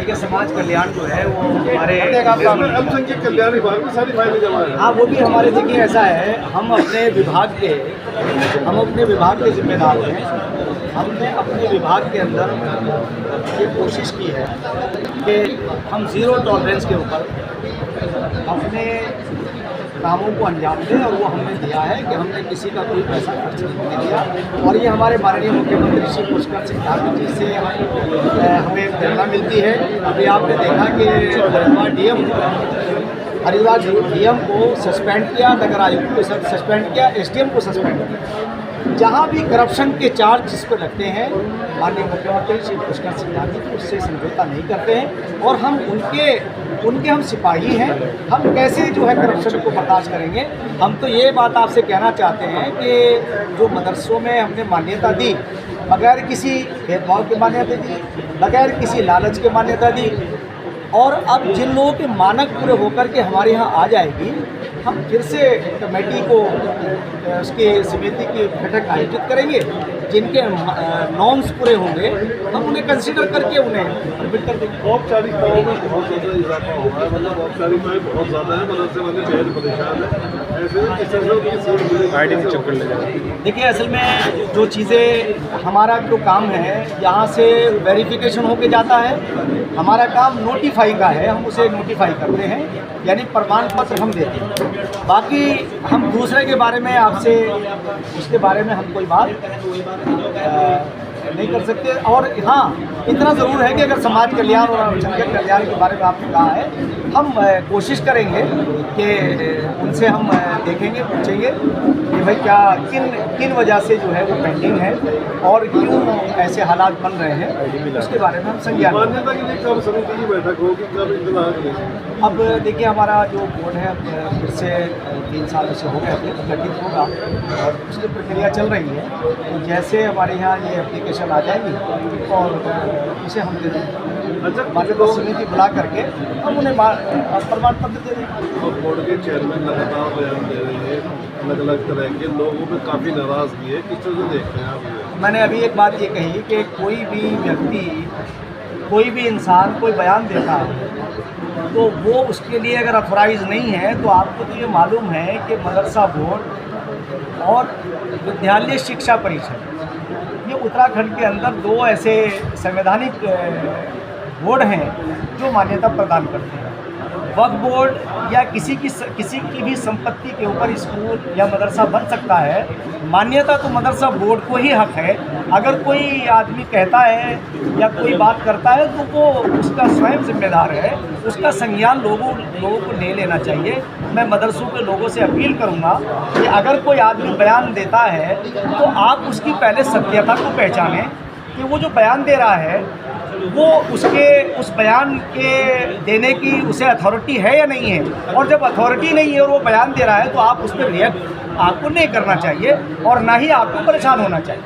देखिए समाज कल्याण जो है वो हमारे अल्पसंख्यक कल्याण विभाग में सारी फाइलें जमा है। हाँ, वो भी हमारे, देखिए ऐसा है, हम अपने विभाग के जिम्मेदार हैं। हमने अपने विभाग के अंदर ये कोशिश की है कि हम ज़ीरो टॉलरेंस के ऊपर अपने कामों को अंजाम दें, और वो हमने दिया है कि हमने किसी का कोई पैसा खर्च नहीं किया। और ये हमारे माननीय मुख्यमंत्री श्री पुष्कर सिंह धामी जी से हमें प्रेरणा मिलती है। अभी आपने देखा कि हरिद्वार डीएम को सस्पेंड किया, नगर आयुक्त को सस्पेंड किया, एसडीएम को सस्पेंड किया। जहाँ भी करप्शन के चार्ज जिस पर लगते हैं, माननीय मुख्यमंत्री श्री पुष्कर सिंह धामी जी उससे समझौता नहीं करते हैं। और हम उनके हम सिपाही हैं। हम कैसे जो है करप्शन को बर्दाश्त करेंगे। हम तो ये बात आपसे कहना चाहते हैं कि जो मदरसों में हमने मान्यता दी, बगैर किसी भेदभाव की मान्यता दी, बगैर किसी लालच की मान्यता दी, और अब जिन लोगों के मानक पूरे होकर के हमारे यहाँ आ जाएगी, हम फिर से कमेटी को उसके समिति की बैठक आयोजित करेंगे। जिनके नॉर्म्स पूरे होंगे हम उन्हें कंसीडर करके उन्हें परमिट कर देंगे। औपचारिकताओं में बहुत ज़्यादा इजाफा हो रहा है, मतलब औपचारिकताएं बहुत ज़्यादा है, मदरसे वाले बेहद परेशान है। ऐसे में किस तरह की सीट चक्कर ले जाए। देखिए, असल में जो चीज़ें, हमारा जो काम है यहाँ से वेरिफिकेशन होके जाता है। हमारा काम नोटिफाई का है, हम उसे नोटिफाई करते हैं, यानी प्रमाण पत्र हम देते हैं। बाकी हम दूसरे के बारे में आपसे, उसके बारे में हम कोई बात नहीं कर सकते। और हाँ, इतना ज़रूर है कि अगर समाज कल्याण और अल्पसंख्यक कल्याण के बारे में आपने कहा है, हम कोशिश करेंगे कि उनसे हम देखेंगे, पूछेंगे कि भाई क्या किन वजह से जो है वो पेंडिंग है और क्यों ऐसे हालात बन रहे हैं, उसके बारे में हम संज्ञान। मान्यता के लिए कब समिति की बैठक होगी, कब इंतजार करेंगे? अब देखिए, हमारा जो बोर्ड है फिर से 3 साल से हो गया गठित होगा और उसकी प्रक्रिया चल रही है। तो जैसे हमारे यहाँ ये एप्लीकेशन आ जाएगी और उसे हम दे देंगे। अच्छा, मान्यता समिति बुला करके हम उन्हें प्रमाण पत्र दे देंगे। और बोर्ड के चेयरमैन लगातार बयान दे रहे हैं, अलग अलग तरह के लोगों में काफ़ी नाराज़गी है, किस तरह से देखते हैं आप? मैंने अभी एक बात ये कही कि कोई भी व्यक्ति, कोई भी इंसान कोई बयान देता है तो वो उसके लिए अगर अथोराइज नहीं है, तो आपको तो ये मालूम है कि मदरसा बोर्ड और विद्यालय शिक्षा परिषद, ये उत्तराखंड के अंदर 2 ऐसे संवैधानिक बोर्ड हैं जो मान्यता प्रदान करते हैं। वक्फ बोर्ड या किसी की भी संपत्ति के ऊपर स्कूल या मदरसा बन सकता है। मान्यता तो मदरसा बोर्ड को ही हक है। अगर कोई आदमी कहता है या कोई बात करता है तो वो उसका स्वयं जिम्मेदार है, उसका संज्ञान लोगों को ले लेना चाहिए। मैं मदरसों के लोगों से अपील करूंगा कि अगर कोई आदमी बयान देता है तो आप उसकी पहले सत्यता को पहचानें कि वो जो बयान दे रहा है वो उस बयान के देने की उसे अथॉरिटी है या नहीं है। और जब अथॉरिटी नहीं है और वो बयान दे रहा है तो आप उस पर रिएक्ट आपको नहीं करना चाहिए और ना ही आपको परेशान होना चाहिए।